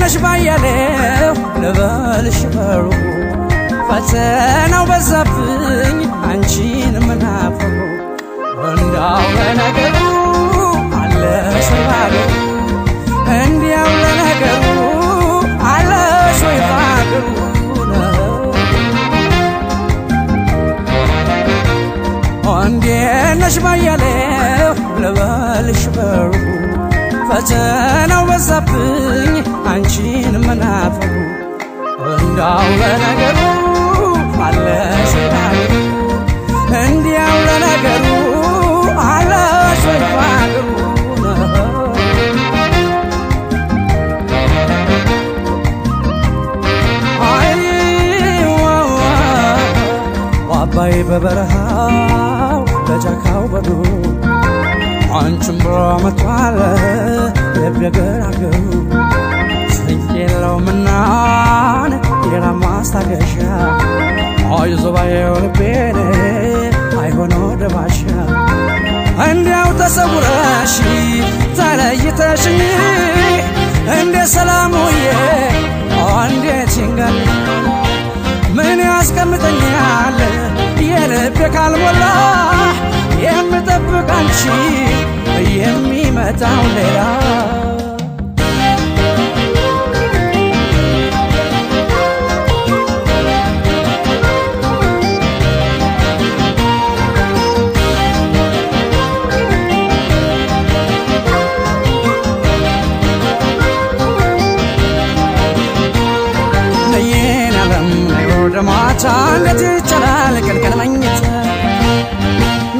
ነሽ ባያሌው ልበልሽ በሩ ፈተናው በዛብኝ አንቺን መናፈቁ እንዳው ለነገሩ አለሽ ወይ ባገሩ እንዲያው ለነገሩ አለሽ ወይ ባገሩ እንዴት ነሽ ባያሌው ልበልሽ በሩ ፈተናው በዛብኝ አንቺን መናፈቁ እንዳው ለነገሩ አለሽ ወይ ባገሩ እንዲያው ለነገሩ አለሽ ወይ ባገሩ አባይ በበረሃው በጫካው በዱ አንቺም ብሎ መጥቷል ልብ ገራገሩ ስንቅ የለውምናን ሌላ ማስታገሻ አይዞህ ባየው ልቤን አይሆን ወደ ባሻ እንዲያው ተሰውረሽ ተለይተሽኝ እንደ ሰላሙዬ እንዴት ይንገል ምን ያስቀምጠኛል የልቤ ካልሞላ የምጠብቅ አንቺ የሚመጣው ሌላ ነይን ዓለም ነይ ወደ ማታ እንዴት ይቻላል ቀን መኝታ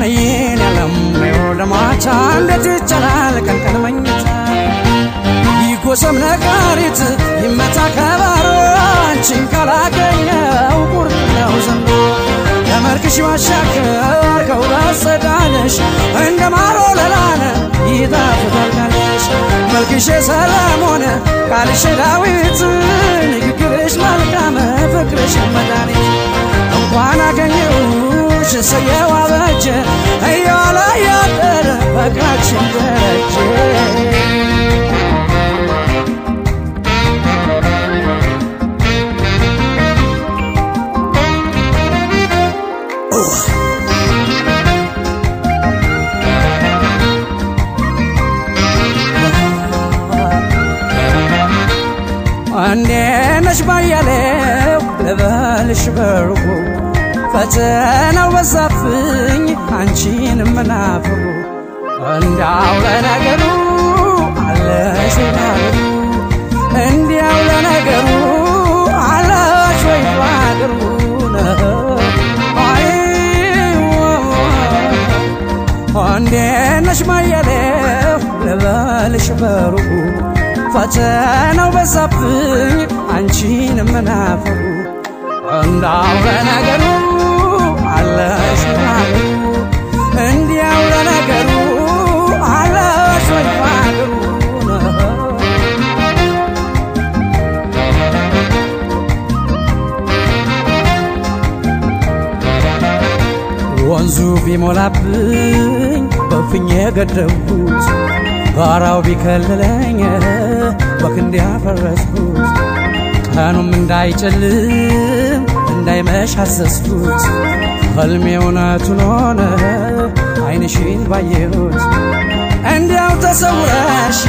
ነይን ዓለም ነይ ወደ ማታ እንዴት ይቻላል ቀን መኝታ ይጎሰም ነጋሪት ይመታ ከባሮ አንቺን ካላገኘው ቁርጥ ነው ዘንዶ ከመልክሽ ባሻገር ከውበት ጸዳለሽ እንደ ማር ወለላነ ይጣፍጣልሽ መልክሽ ሰላም ሆነ ቃልሽ ዳዊት ንግግርሽ መልካም ፍቅርሽ መድኃኒት እንኳን አገኘሁሽ ሰየው አበጀ እያለ ያደረ ፍቅራችን ደረጀ እንዴት ነሽ ባያሌው ልበልሽ በርቁ ፈተናው በዛብኝ አንቺን መናፈቁ እንዳው ለነገሩ አለሽ ወይ ባገሩ እንዲያው ለነገሩ አለሽ ወይ ባገሩ እንዴት ነሽ ባያሌው ልበልሽ በርቁ ፈተናው በዛብኝ አንቺን መናፈቁ እንዳው ለነገሩ አለሽ ወይ ባገሩ እንዲያው ለነገሩ አለሽ ወይ ባገሩ ወንዙ ቢሞላብኝ በፍኝ የገደብኩት ጋራው ቢከልለኝ በክንዴ ያፈረስኩት ቀኑም እንዳይጨልም እንዳይመሽ አዘዝኩት ሕልሜ እውነቱን ሆነ ዓይንሽን ባየሁት እንዲያው ተሰውረሽ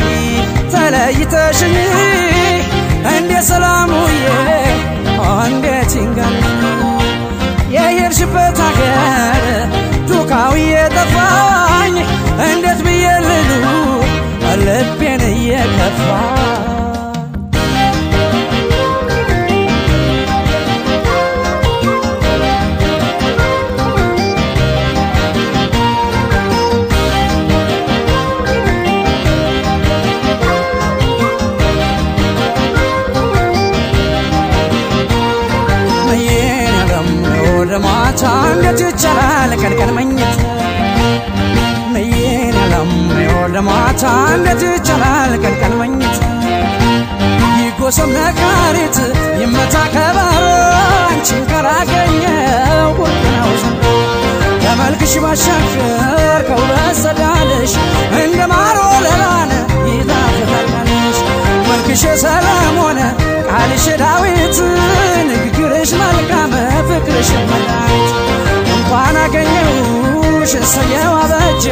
ተለይተሽኝ እንደ ሰላሙዬ እንዴት ይንገል የሄድሽበት አገር ዱካው የጠፋኝ እንዴት ብዬ ልኑር ልቤን እየከፋ ነይን ዓለም ወደ ማታ እንዴት ይቻላል ቀን መኝታ ነይን ዓለም ወደ ማታ እንዴት ይቻላል ቀን መኝታ ይጎሰም ነጋሪት ይመታ ከባሮ አንቺን ካላገኘው ቁርጥ ነው ዘንዶ ከመልክሽ ባሻገር ከውበት ጸዳለሽ እንደ ማር ወለላነ ይጣፍጣልሽ መልክሽ ሰላም ሰየው አበጀ